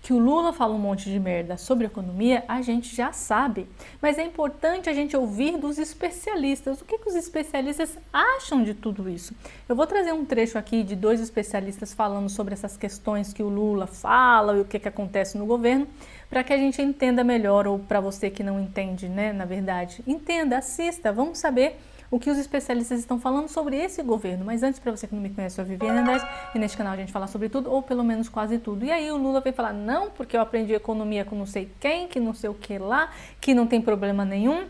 Que o Lula fala um monte de merda sobre economia, a gente já sabe. Mas é importante a gente ouvir dos especialistas. O que os especialistas acham de tudo isso? Eu vou trazer um trecho aqui de 2 especialistas falando sobre essas questões que o Lula fala e o que acontece no governo, para que a gente entenda melhor, ou para você que não entende, né, na verdade, entenda, assista, vamos saber o que os especialistas estão falando sobre esse governo. Mas antes, para você que não me conhece, eu sou a Viviane Andrade, e neste canal a gente fala sobre tudo, ou pelo menos quase tudo. E aí o Lula veio falar, não, porque eu aprendi economia com não sei quem, que não sei o que lá, que não tem problema nenhum.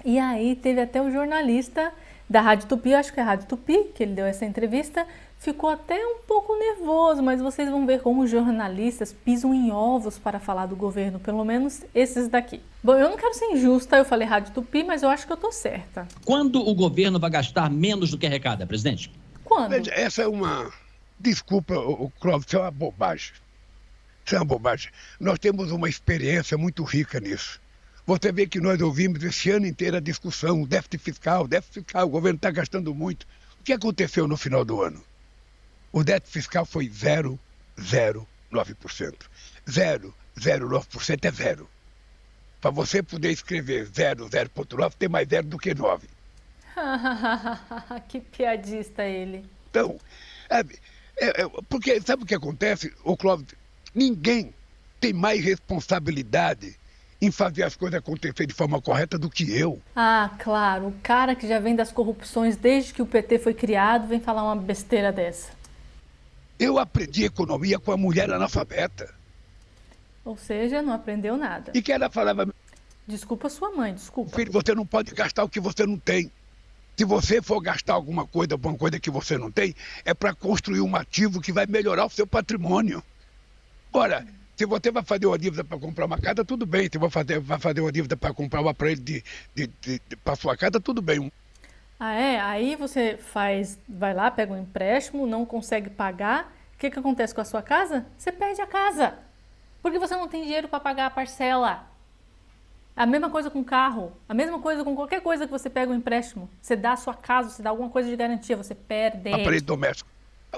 E aí teve até o jornalista da Rádio Tupi, acho que é a Rádio Tupi, que ele deu essa entrevista, ficou até um pouco nervoso, mas vocês vão ver como os jornalistas pisam em ovos para falar do governo, pelo menos esses daqui. Bom, eu não quero ser injusta, eu falei Rádio Tupi, mas eu acho que eu tô certa. Quando o governo vai gastar menos do que arrecada, presidente? Quando? Veja, essa é uma... Desculpa, Clóvis, isso é uma bobagem. Isso é uma bobagem. Nós temos uma experiência muito rica nisso. Você vê que nós ouvimos esse ano inteiro a discussão, déficit fiscal, o governo está gastando muito. O que aconteceu no final do ano? O déficit fiscal foi 0,09%. 0,09% é zero. Para você poder escrever 0,9, tem mais zero do que 9. Que piadista ele. Então, porque sabe o que acontece, Clóvis? Ninguém tem mais responsabilidade em fazer as coisas acontecer de forma correta do que eu. Ah, claro, o cara que já vem das corrupções desde que o PT foi criado vem falar uma besteira dessa. Eu aprendi economia com a mulher analfabeta. Ou seja, não aprendeu nada. E que ela falava... Desculpa sua mãe, desculpa. Filho, você não pode gastar o que você não tem. Se você for gastar alguma coisa que você não tem, é para construir um ativo que vai melhorar o seu patrimônio. Ora, se você vai fazer uma dívida para comprar uma casa, tudo bem. Se vai fazer uma dívida para comprar um aparelho para sua casa, tudo bem. Ah, é? Aí você vai lá, pega um empréstimo, não consegue pagar. O que acontece com a sua casa? Você perde a casa. Porque você não tem dinheiro para pagar a parcela. A mesma coisa com carro, a mesma coisa com qualquer coisa que você pega um empréstimo. Você dá a sua casa, você dá alguma coisa de garantia, você perde. Aparelho doméstico.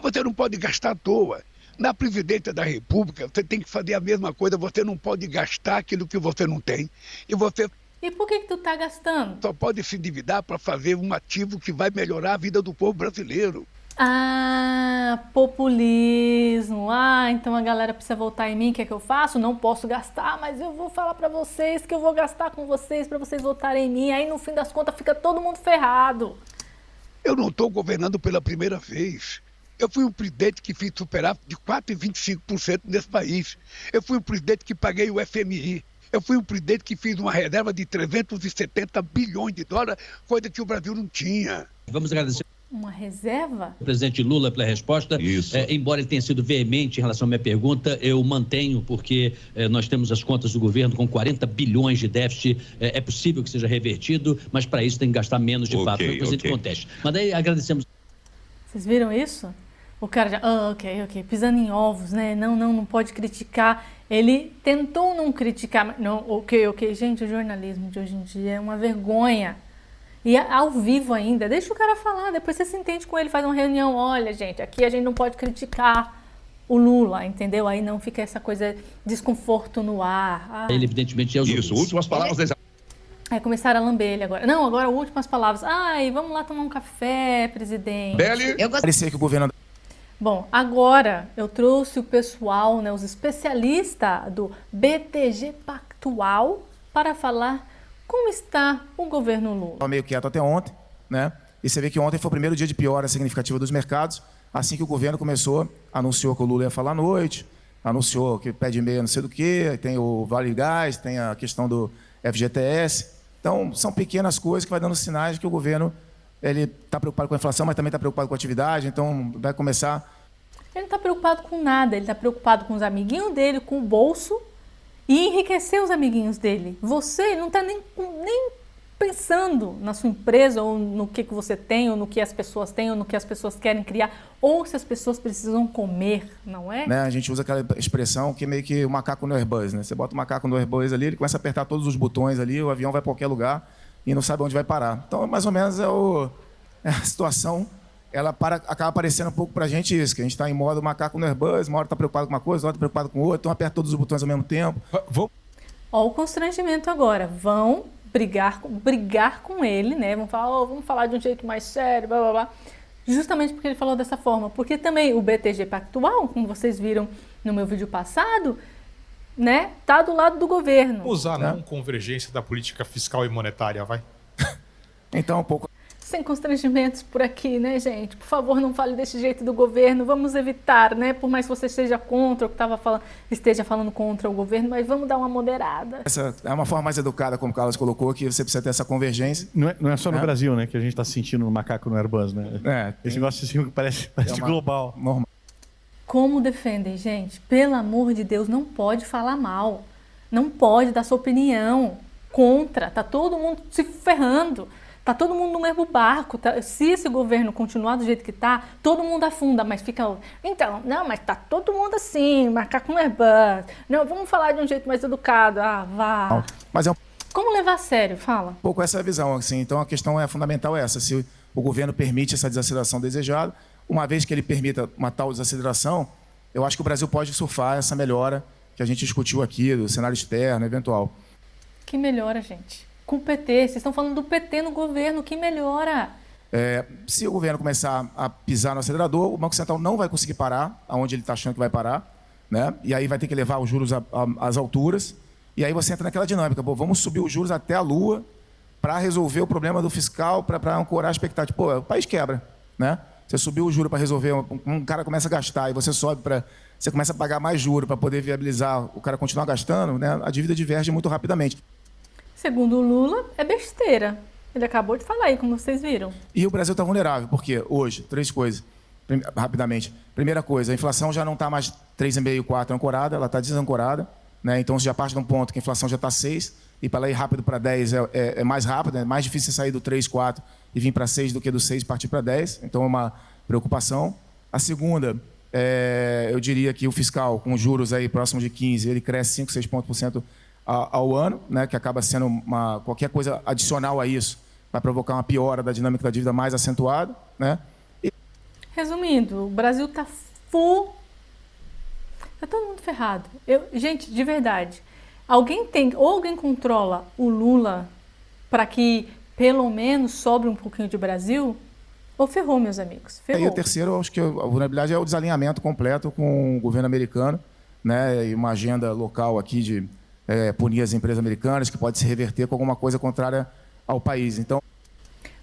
Você não pode gastar à toa. Na Presidência da República, você tem que fazer a mesma coisa, você não pode gastar aquilo que você não tem. E por que tu tá gastando? Só pode se endividar para fazer um ativo que vai melhorar a vida do povo brasileiro. Ah, populismo. Ah, então a galera precisa votar em mim, o que é que eu faço? Não posso gastar, mas eu vou falar pra vocês que eu vou gastar com vocês pra vocês votarem em mim. Aí no fim das contas fica todo mundo ferrado. Eu não estou governando pela primeira vez. Eu fui um presidente que fiz superávit de 4,25% nesse país. Eu fui um presidente que paguei o FMI. Eu fui um presidente que fiz uma reserva de 370 bilhões de dólares, coisa que o Brasil não tinha. Vamos agradecer Uma reserva? ao presidente Lula pela resposta. Isso. Embora ele tenha sido veemente em relação à minha pergunta, eu mantenho, porque nós temos as contas do governo com 40 bilhões de déficit. É possível que seja revertido, mas para isso tem que gastar menos de fato. Depois ele conteste. Mas daí agradecemos. Vocês viram isso? O cara já, ok, pisando em ovos, né? Não pode criticar. Ele tentou não criticar, mas não, ok. Gente, o jornalismo de hoje em dia é uma vergonha. E ao vivo ainda, deixa o cara falar, depois você se entende com ele, faz uma reunião. Olha, gente, aqui a gente não pode criticar o Lula, entendeu? Aí não fica essa coisa, desconforto no ar. Ele evidentemente é os Isso, últimas palavras. Aí começaram a lamber ele agora. Não, agora últimas palavras. Ai, vamos lá tomar um café, presidente. Eu Parecia que o governo... Bom, agora eu trouxe o pessoal, né, os especialistas do BTG Pactual para falar como está o governo Lula. Estava meio quieto até ontem, né? E você vê que ontem foi o primeiro dia de piora significativa dos mercados. Assim que o governo começou, anunciou que o Lula ia falar à noite, anunciou que pé de meia não sei do que, tem o Vale Gás, tem a questão do FGTS. Então, são pequenas coisas que vai dando sinais de que o governo ele está preocupado com a inflação, mas também está preocupado com a atividade, então vai começar... Ele não está preocupado com nada, ele está preocupado com os amiguinhos dele, com o bolso e enriquecer os amiguinhos dele. Você não está nem pensando na sua empresa ou no que você tem, ou no que as pessoas têm, ou no que as pessoas querem criar, ou se as pessoas precisam comer, não é? Né? A gente usa aquela expressão que é meio que o macaco no Airbus, né? Você bota o macaco no Airbus ali, ele começa a apertar todos os botões ali, o avião vai para qualquer lugar e não sabe onde vai parar. Então, mais ou menos, a situação acaba aparecendo um pouco para a gente isso, que a gente está em modo macaco no Airbus, uma hora está preocupado com uma coisa, outra está preocupado com outra, então aperta todos os botões ao mesmo tempo. Ó, o constrangimento agora. Vão brigar com ele, né? Vão falar, vamos falar de um jeito mais sério, blá blá blá. Justamente porque ele falou dessa forma. Porque também o BTG Pactual, como vocês viram no meu vídeo passado, né? Tá do lado do governo. Usar a não convergência da política fiscal e monetária, vai? Então, um pouco. Sem constrangimentos por aqui, né, gente? Por favor, não fale desse jeito do governo. Vamos evitar, né? Por mais que você esteja contra, esteja falando contra o governo, mas vamos dar uma moderada. Essa é uma forma mais educada, como o Carlos colocou, que você precisa ter essa convergência. Não é só no Brasil, né, que a gente está sentindo no macaco no Airbus, né? Esse negócio assim que parece global. Normal. Como defendem, gente? Pelo amor de Deus, não pode falar mal. Não pode dar sua opinião contra. Tá todo mundo se ferrando. Tá todo mundo no mesmo barco. Tá? Se esse governo continuar do jeito que tá, todo mundo afunda, mas fica... Então, não, mas tá todo mundo assim, macaco no Airbus. Não, vamos falar de um jeito mais educado. Ah, vá. Mas Como levar a sério? Fala. Um pouco essa visão, assim. Então, a questão fundamental é essa. Se o governo permite essa desaceleração desejada, uma vez que ele permita uma tal desaceleração, eu acho que o Brasil pode surfar essa melhora que a gente discutiu aqui, do cenário externo, eventual. Que melhora, gente? Com o PT, vocês estão falando do PT no governo, que melhora? Se o governo começar a pisar no acelerador, o Banco Central não vai conseguir parar aonde ele está achando que vai parar, né? E aí vai ter que levar os juros às alturas, e aí você entra naquela dinâmica, vamos subir os juros até a lua para resolver o problema do fiscal, para ancorar a expectativa. O país quebra, né? Você subiu o juro para resolver, um cara começa a gastar e você você começa a pagar mais juro para poder viabilizar o cara continuar gastando, né? A dívida diverge muito rapidamente. Segundo o Lula, é besteira. Ele acabou de falar aí, como vocês viram. E o Brasil está vulnerável, porque hoje, 3 coisas, rapidamente. Primeira coisa, a inflação já não está mais 3,5, 4 ancorada, ela está desancorada, né? Então, você já parte de um ponto que a inflação já está 6, e para ela ir rápido para 10 é mais rápido, é mais difícil sair do 3, 4 e vir para 6 do que do 6 e partir para 10, então é uma preocupação. A segunda, eu diria que o fiscal, com juros aí próximo de 15, ele cresce 5, 6 pontos por cento ao ano, né, que acaba sendo qualquer coisa adicional a isso, vai provocar uma piora da dinâmica da dívida mais acentuada, né? Resumindo, o Brasil está tá todo mundo ferrado. Gente, de verdade, alguém controla o Lula para que pelo menos sobre um pouquinho de Brasil, ou ferrou, meus amigos, ferrou. E o terceiro, acho que a vulnerabilidade é o desalinhamento completo com o governo americano, né, e uma agenda local aqui de punir as empresas americanas, que pode se reverter com alguma coisa contrária ao país. Então,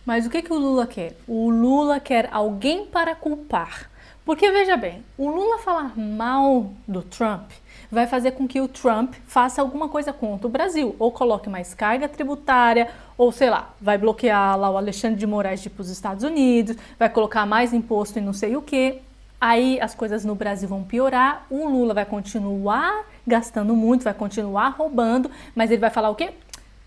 mas o que o Lula quer? O Lula quer alguém para culpar. Porque, veja bem, o Lula falar mal do Trump vai fazer com que o Trump faça alguma coisa contra o Brasil. Ou coloque mais carga tributária, ou sei lá, vai bloquear lá o Alexandre de Moraes de ir para os Estados Unidos, vai colocar mais imposto e não sei o quê. Aí as coisas no Brasil vão piorar, o Lula vai continuar gastando muito, vai continuar roubando, mas ele vai falar o quê?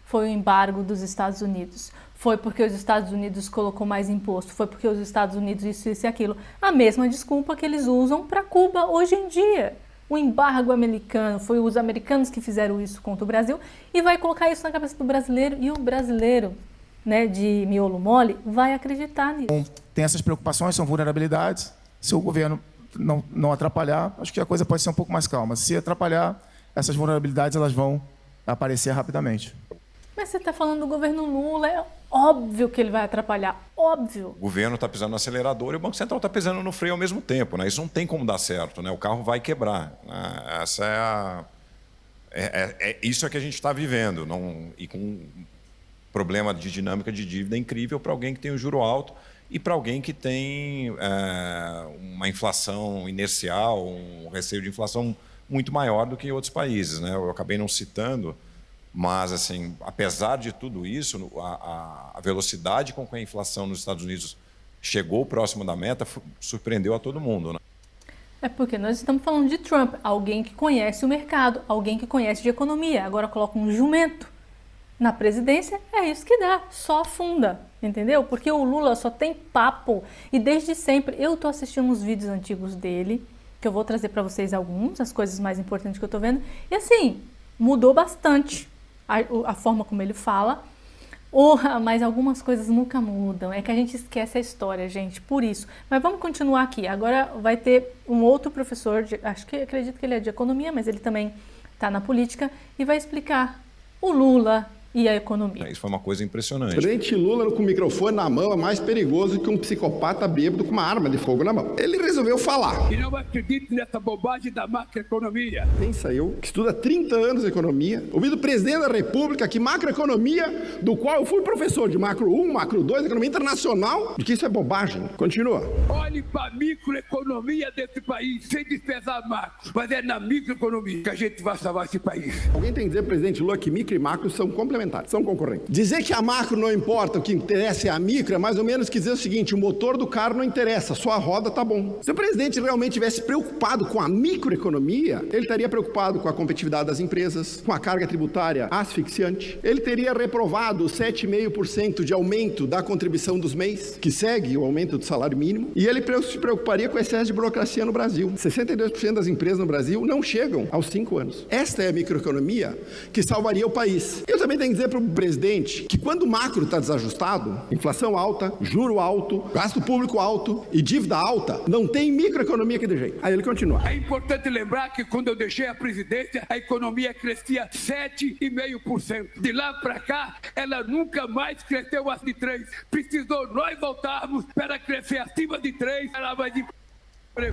Foi o embargo dos Estados Unidos. Foi porque os Estados Unidos colocou mais imposto. Foi porque os Estados Unidos isso e aquilo. A mesma desculpa que eles usam para Cuba hoje em dia. O embargo americano, foi os americanos que fizeram isso contra o Brasil e vai colocar isso na cabeça do brasileiro. E o brasileiro, né, de miolo mole, vai acreditar nisso. Tem essas preocupações, são vulnerabilidades. Se o governo não atrapalhar, acho que a coisa pode ser um pouco mais calma. Se atrapalhar, essas vulnerabilidades elas vão aparecer rapidamente. Mas você está falando do governo Lula, é óbvio que ele vai atrapalhar, óbvio. O governo está pisando no acelerador e o Banco Central está pisando no freio ao mesmo tempo, né? Isso não tem como dar certo, né? O carro vai quebrar. Né? Essa isso é que a gente está vivendo. E com um problema de dinâmica de dívida incrível para alguém que tem o juro alto e para alguém que tem uma inflação inercial, um receio de inflação muito maior do que em outros países, né? Eu acabei não citando, mas, assim, apesar de tudo isso, a velocidade com que a inflação nos Estados Unidos chegou próximo da meta surpreendeu a todo mundo, né? É porque nós estamos falando de Trump, alguém que conhece o mercado, alguém que conhece de economia. Agora coloca um jumento na presidência, é isso que dá, só afunda, entendeu? Porque o Lula só tem papo e desde sempre, eu estou assistindo uns vídeos antigos dele, que eu vou trazer para vocês alguns, as coisas mais importantes que eu estou vendo, e assim, mudou bastante a forma como ele fala, Mas algumas coisas nunca mudam. É que a gente esquece a história, gente, por isso. Mas vamos continuar aqui. Agora vai ter um outro professor, acredito que ele é de economia, mas ele também está na política, e vai explicar o Lula e a economia. Isso foi uma coisa impressionante. O presidente Lula com o microfone na mão é mais perigoso que um psicopata bêbado com uma arma de fogo na mão. Ele resolveu falar. E não acredito nessa bobagem da macroeconomia. Pensa eu, que estuda há 30 anos economia, ouvi do presidente da República que macroeconomia, do qual eu fui professor de macro 1, macro 2, economia internacional, de que isso é bobagem. Continua. Olhe para a microeconomia desse país, sem desprezar a macro. Mas é na microeconomia que a gente vai salvar esse país. Alguém tem que dizer, presidente Lula, que micro e macro são complementares. São concorrentes. Dizer que a macro não importa, o que interessa é a micro, é mais ou menos que dizer o seguinte: o motor do carro não interessa, só a roda tá bom. Se o presidente realmente tivesse preocupado com a microeconomia, ele estaria preocupado com a competitividade das empresas, com a carga tributária asfixiante, ele teria reprovado 7,5% de aumento da contribuição dos MEIs, que segue o aumento do salário mínimo, e ele se preocuparia com o excesso de burocracia no Brasil. 62% das empresas no Brasil não chegam aos 5 anos. Esta é a microeconomia que salvaria o país. Eu também tenho que dizer para o presidente que quando o macro está desajustado, inflação alta, juro alto, gasto público alto e dívida alta, não tem microeconomia que dê jeito. Aí ele continua. É importante lembrar que quando eu deixei a presidência, a economia crescia 7,5%. De lá para cá, ela nunca mais cresceu acima de 3%. Precisou nós voltarmos para crescer acima de 3%. Ela vai de...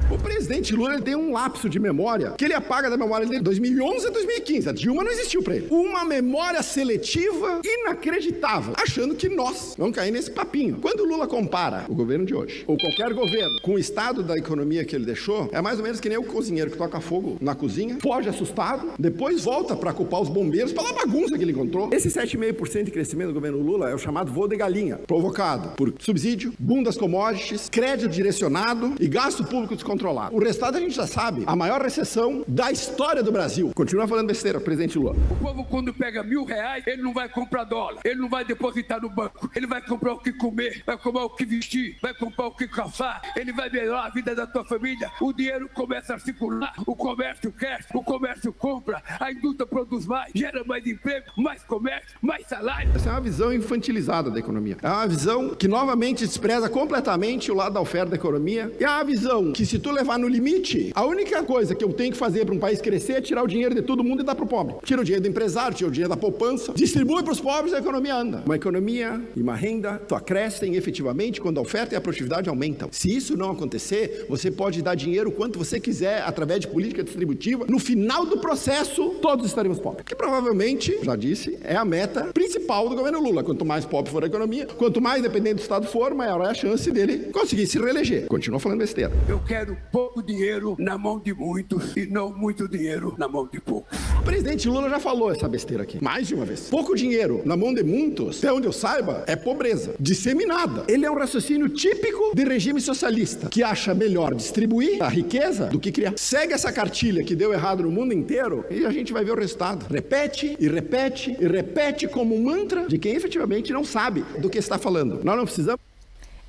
O presidente Lula tem um lapso de memória que ele apaga da memória dele de 2011 a 2015. A Dilma não existiu para ele. Uma memória seletiva inacreditável, achando que nós vamos cair nesse papinho. Quando o Lula compara o governo de hoje, ou qualquer governo, com o estado da economia que ele deixou, é mais ou menos que nem o cozinheiro que toca fogo na cozinha, foge assustado, depois volta para culpar os bombeiros pela bagunça que ele encontrou. Esse 7,5% de crescimento do governo Lula é o chamado voo de galinha, provocado por subsídio, boom das commodities, crédito direcionado e gasto público descontrolado. O resultado a gente já sabe. A maior recessão da história do Brasil. Continua falando besteira, presidente Lula. O povo, quando pega R$1.000, ele não vai comprar dólar. Ele não vai depositar no banco. Ele vai comprar o que comer, vai comprar o que vestir, vai comprar o que calçar. Ele vai melhorar a vida da tua família. O dinheiro começa a circular. O comércio cresce. O comércio compra. A indústria produz mais. Gera mais emprego, mais comércio, mais salário. Essa é uma visão infantilizada da economia. É uma visão que novamente despreza completamente o lado da oferta da economia. E é uma visão que, se tu levar no limite, a única coisa que eu tenho que fazer para um país crescer é tirar o dinheiro de todo mundo e dar para o pobre. Tira o dinheiro do empresário, tira o dinheiro da poupança, distribui para os pobres e a economia anda. Uma economia e uma renda só crescem efetivamente quando a oferta e a produtividade aumentam. Se isso não acontecer, você pode dar dinheiro quanto você quiser através de política distributiva. No final do processo, todos estaremos pobres. Que provavelmente, já disse, é a meta principal do governo Lula. Quanto mais pobre for a economia, quanto mais dependente do Estado for, maior é a chance dele conseguir se reeleger. Continua falando besteira. Eu quero pouco dinheiro na mão de muitos e não muito dinheiro na mão de poucos. O presidente Lula já falou essa besteira aqui, mais de uma vez. Pouco dinheiro na mão de muitos, até onde eu saiba, é pobreza disseminada. Ele é um raciocínio típico de regime socialista, que acha melhor distribuir a riqueza do que criar. Segue essa cartilha que deu errado no mundo inteiro e a gente vai ver o resultado. Repete e repete e repete como um mantra de quem efetivamente não sabe do que está falando. Nós não precisamos...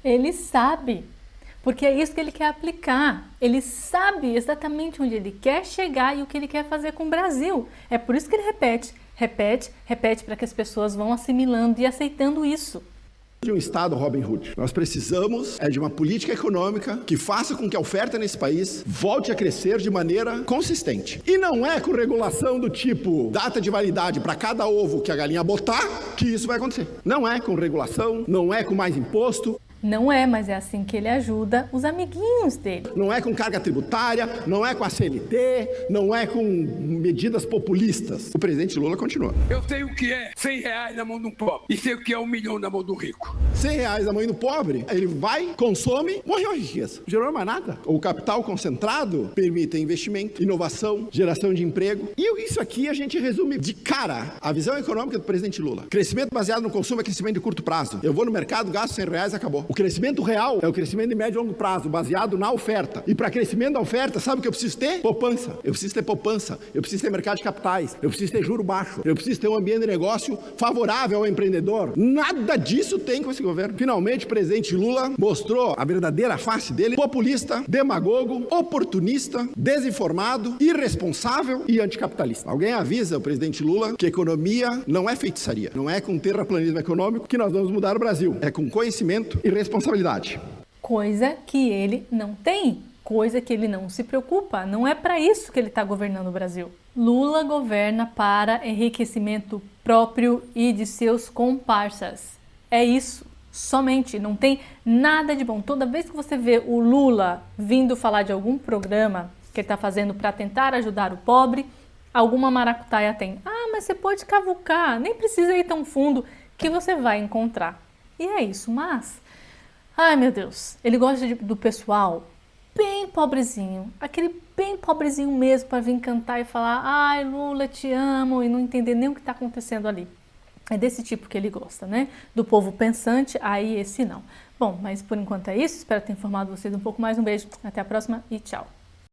Ele sabe. Porque é isso que ele quer aplicar. Ele sabe exatamente onde ele quer chegar e o que ele quer fazer com o Brasil. É por isso que ele repete, para que as pessoas vão assimilando e aceitando isso. De um Estado Robin Hood. Nós precisamos de uma política econômica que faça com que a oferta nesse país volte a crescer de maneira consistente. E não é com regulação do tipo data de validade para cada ovo que a galinha botar que isso vai acontecer. Não é com regulação, não é com mais imposto. Não é, mas é assim que ele ajuda os amiguinhos dele. Não é com carga tributária, não é com a CLT, não é com medidas populistas. O presidente Lula continua. Eu sei o que é R$100 na mão de um pobre e sei o que é 1 milhão na mão do rico. R$100 na mão do pobre, ele vai, consome, morreu a riqueza. Gerou mais nada. O capital concentrado permite investimento, inovação, geração de emprego. E isso aqui a gente resume de cara a visão econômica do presidente Lula. Crescimento baseado no consumo é crescimento de curto prazo. Eu vou no mercado, gasto R$100 e acabou. O crescimento real é o crescimento de médio e longo prazo, baseado na oferta. E para crescimento da oferta, sabe o que eu preciso ter? Poupança. Eu preciso ter poupança. Eu preciso ter mercado de capitais. Eu preciso ter juro baixo. Eu preciso ter um ambiente de negócio favorável ao empreendedor. Nada disso tem com esse governo. Finalmente, o presidente Lula mostrou a verdadeira face dele: populista, demagogo, oportunista, desinformado, irresponsável e anticapitalista. Alguém avisa o presidente Lula que economia não é feitiçaria. Não é com terraplanismo econômico que nós vamos mudar o Brasil. É com conhecimento e responsabilidade. Coisa que ele não tem, coisa que ele não se preocupa. Não é para isso que ele está governando o Brasil. Lula governa para enriquecimento próprio e de seus comparsas. É isso, somente. Não tem nada de bom. Toda vez que você vê o Lula vindo falar de algum programa que ele está fazendo para tentar ajudar o pobre, alguma maracutaia tem. Ah, mas você pode cavucar, nem precisa ir tão fundo que você vai encontrar. E é isso, mas... ai, meu Deus, ele gosta do pessoal bem pobrezinho, aquele bem pobrezinho mesmo para vir cantar e falar: ai, Lula, te amo, e não entender nem o que está acontecendo ali. É desse tipo que ele gosta, né? Do povo pensante, aí esse não. Bom, mas por enquanto é isso, espero ter informado vocês um pouco mais. Um beijo, até a próxima e tchau.